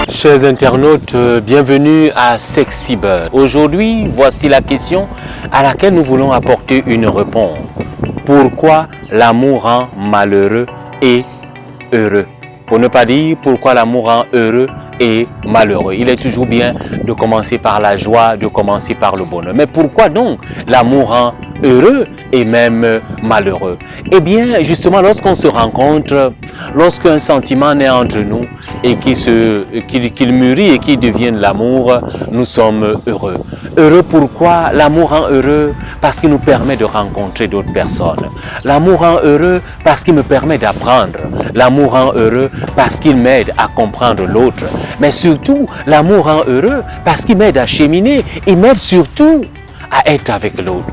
Chers internautes, bienvenue à Sexy Bird. Aujourd'hui, voici la question à laquelle nous voulons apporter une réponse. Pourquoi l'amour rend malheureux et heureux? Pour ne pas dire pourquoi l'amour rend heureux et malheureux. Il est toujours bien de commencer par la joie, de commencer par le bonheur. Mais pourquoi donc l'amour rend heureux et même malheureux? Eh bien, justement, lorsqu'on se rencontre, lorsqu'un sentiment naît entre nous et qu'il mûrit et qu'il devient l'amour, nous sommes heureux. Heureux pourquoi? L'amour rend heureux parce qu'il nous permet de rencontrer d'autres personnes. L'amour rend heureux parce qu'il me permet d'apprendre. L'amour rend heureux parce qu'il m'aide à comprendre l'autre. Mais surtout, l'amour rend heureux parce qu'il m'aide à cheminer. Il m'aide surtout à être avec l'autre.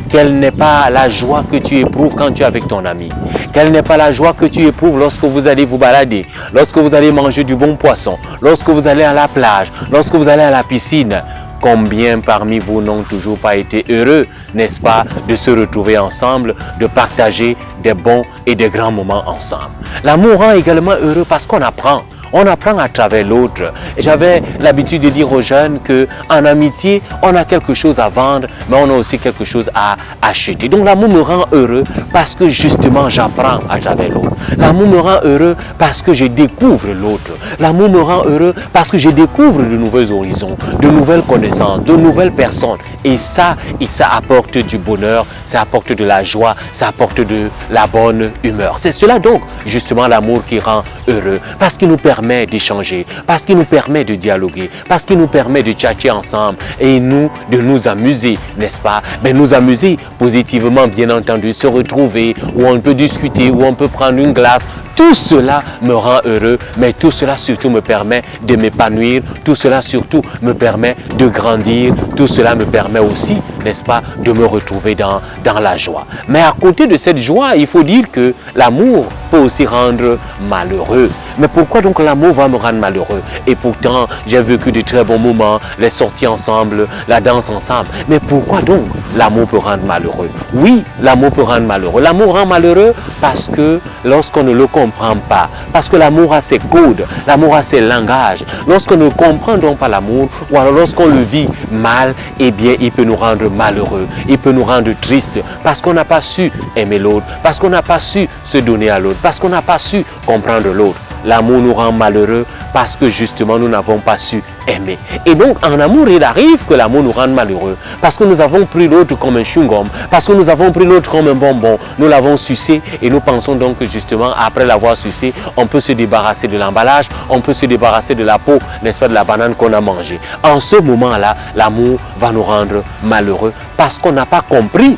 Quelle n'est pas la joie que tu éprouves quand tu es avec ton ami? Quelle n'est pas la joie que tu éprouves lorsque vous allez vous balader, lorsque vous allez manger du bon poisson, lorsque vous allez à la plage, lorsque vous allez à la piscine? Combien parmi vous n'ont toujours pas été heureux, n'est-ce pas, de se retrouver ensemble, de partager des bons et des grands moments ensemble? L'amour rend également heureux parce qu'on apprend. On apprend à travers l'autre. J'avais l'habitude de dire aux jeunes qu'en amitié, on a quelque chose à vendre, mais on a aussi quelque chose à acheter. Donc l'amour me rend heureux parce que justement j'apprends à travers l'autre. L'amour me rend heureux parce que je découvre l'autre. L'amour me rend heureux parce que je découvre de nouveaux horizons, de nouvelles connaissances, de nouvelles personnes. Et ça apporte du bonheur, ça apporte de la joie, ça apporte de la bonne humeur. C'est cela donc, justement, l'amour qui rend heureux. Parce qu'il nous permet d'échanger, parce qu'il nous permet de dialoguer, parce qu'il nous permet de tchatcher ensemble et de nous amuser, n'est-ce pas? Mais nous amuser positivement, bien entendu, se retrouver, où on peut discuter, où on peut prendre une glace. Tout cela me rend heureux, mais tout cela surtout me permet de m'épanouir, tout cela surtout me permet de grandir, tout cela me permet aussi, n'est-ce pas, de me retrouver dans la joie. Mais à côté de cette joie, il faut dire que l'amour peut aussi rendre malheureux. Mais pourquoi donc l'amour va me rendre malheureux? Et pourtant, j'ai vécu de très bons moments, les sorties ensemble, la danse ensemble. Mais pourquoi donc l'amour peut rendre malheureux? Oui, l'amour peut rendre malheureux. L'amour rend malheureux parce que lorsqu'on ne le comprend pas, parce que l'amour a ses codes, l'amour a ses langages. Lorsqu'on ne comprend donc pas l'amour, ou alors lorsqu'on le vit mal, eh bien, il peut nous rendre malheureux, il peut nous rendre tristes, parce qu'on n'a pas su aimer l'autre, parce qu'on n'a pas su se donner à l'autre, parce qu'on n'a pas su comprendre l'autre. L'amour nous rend malheureux parce que justement nous n'avons pas su aimer. Et donc en amour, il arrive que l'amour nous rende malheureux parce que nous avons pris l'autre comme un chewing-gum, parce que nous avons pris l'autre comme un bonbon. Nous l'avons sucé et nous pensons donc que justement après l'avoir sucé, on peut se débarrasser de l'emballage, on peut se débarrasser de la peau, n'est-ce pas, de la banane qu'on a mangée. En ce moment-là, l'amour va nous rendre malheureux parce qu'on n'a pas compris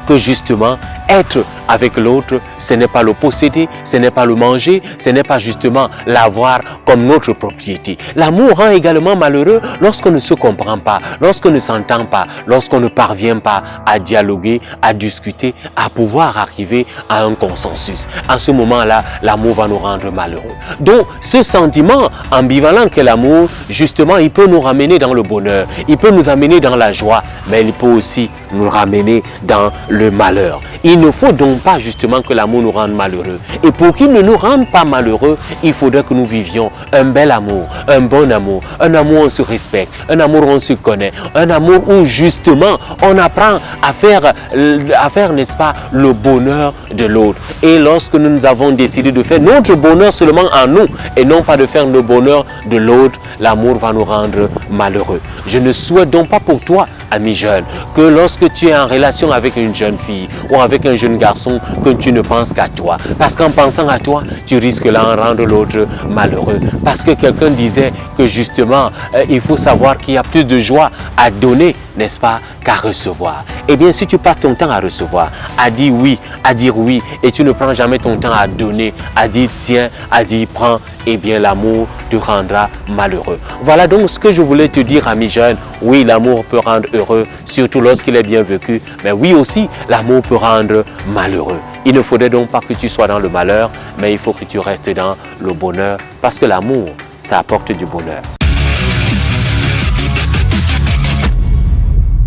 que justement être avec l'autre, ce n'est pas le posséder, ce n'est pas le manger, ce n'est pas justement l'avoir comme notre propriété. L'amour rend également malheureux lorsqu'on ne se comprend pas, lorsqu'on ne s'entend pas, lorsqu'on ne parvient pas à dialoguer, à discuter, à pouvoir arriver à un consensus. En ce moment-là, l'amour va nous rendre malheureux. Donc, ce sentiment ambivalent qu'est l'amour, justement, il peut nous ramener dans le bonheur, il peut nous amener dans la joie, mais il peut aussi nous ramener dans le malheur. Il ne faut donc pas justement que l'amour nous rende malheureux. Et pour qu'il ne nous rende pas malheureux, il faudrait que nous vivions un bel amour, un bon amour, un amour où on se respecte, un amour où on se connaît, un amour où justement on apprend à faire, n'est-ce pas, le bonheur de l'autre. Et lorsque nous avons décidé de faire notre bonheur seulement en nous et non pas de faire le bonheur de l'autre, l'amour va nous rendre malheureux. Je ne souhaite donc pas pour toi, ami jeune, que lorsque tu es en relation avec une jeune fille ou avec un jeune garçon, que tu ne penses qu'à toi. Parce qu'en pensant à toi, tu risques d'en rendre l'autre malheureux. Parce que quelqu'un disait que justement, il faut savoir qu'il y a plus de joie à donner, n'est-ce pas, qu'à recevoir. Eh bien, si tu passes ton temps à recevoir, à dire oui, et tu ne prends jamais ton temps à donner, à dire tiens, à dire prends, eh bien l'amour te rendra malheureux. Voilà donc ce que je voulais te dire, ami jeune. Oui, l'amour peut rendre heureux, surtout lorsqu'il est bien vécu, mais oui aussi, l'amour peut rendre malheureux. Il ne faudrait donc pas que tu sois dans le malheur, mais il faut que tu restes dans le bonheur, parce que l'amour, ça apporte du bonheur.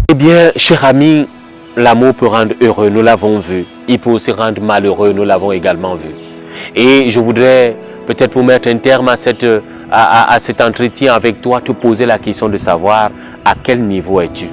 Eh bien, cher ami, l'amour peut rendre heureux, nous l'avons vu. Il peut aussi rendre malheureux, nous l'avons également vu. Et je voudrais, peut-être pour mettre un terme à cet entretien avec toi, te poser la question de savoir à quel niveau es-tu?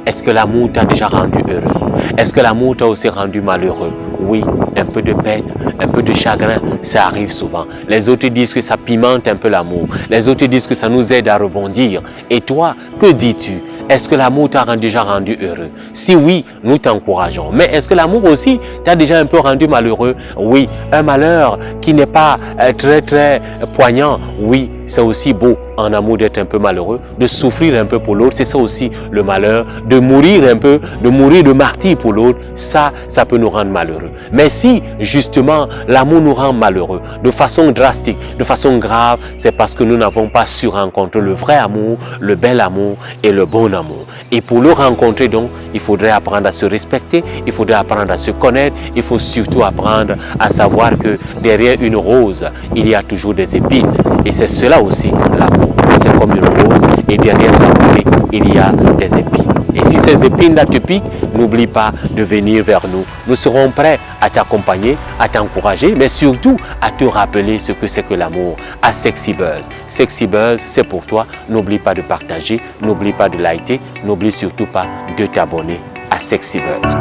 Est-ce que l'amour t'a déjà rendu heureux? Est-ce que l'amour t'a aussi rendu malheureux? Oui, un peu de peine, un peu de chagrin, ça arrive souvent. Les autres disent que ça pimente un peu l'amour. Les autres disent que ça nous aide à rebondir. Et toi, que dis-tu? Est-ce que l'amour t'a déjà rendu heureux? Si oui, nous t'encourageons. Mais est-ce que l'amour aussi t'a déjà un peu rendu malheureux? Oui, un malheur qui n'est pas très poignant. Oui, c'est aussi beau en amour d'être un peu malheureux, de souffrir un peu pour l'autre. C'est ça aussi le malheur, de mourir un peu, de mourir de martyr pour l'autre. Ça peut nous rendre malheureux. Mais si justement l'amour nous rend malheureux de façon drastique, de façon grave, c'est parce que nous n'avons pas su rencontrer le vrai amour, le bel amour et le bon amour. Et pour le rencontrer donc, il faudrait apprendre à se respecter, il faudrait apprendre à se connaître, il faut surtout apprendre à savoir que derrière une rose, il y a toujours des épines. Et c'est cela aussi l'amour. C'est comme une rose et derrière sa bouée, il y a des épines. Et si ces épines-là te piquent, n'oublie pas de venir vers nous. Nous serons prêts à t'accompagner, à t'encourager, mais surtout à te rappeler ce que c'est que l'amour à Sexy Buzz. Sexy Buzz, c'est pour toi. N'oublie pas de partager, n'oublie pas de liker, n'oublie surtout pas de t'abonner à Sexy Buzz.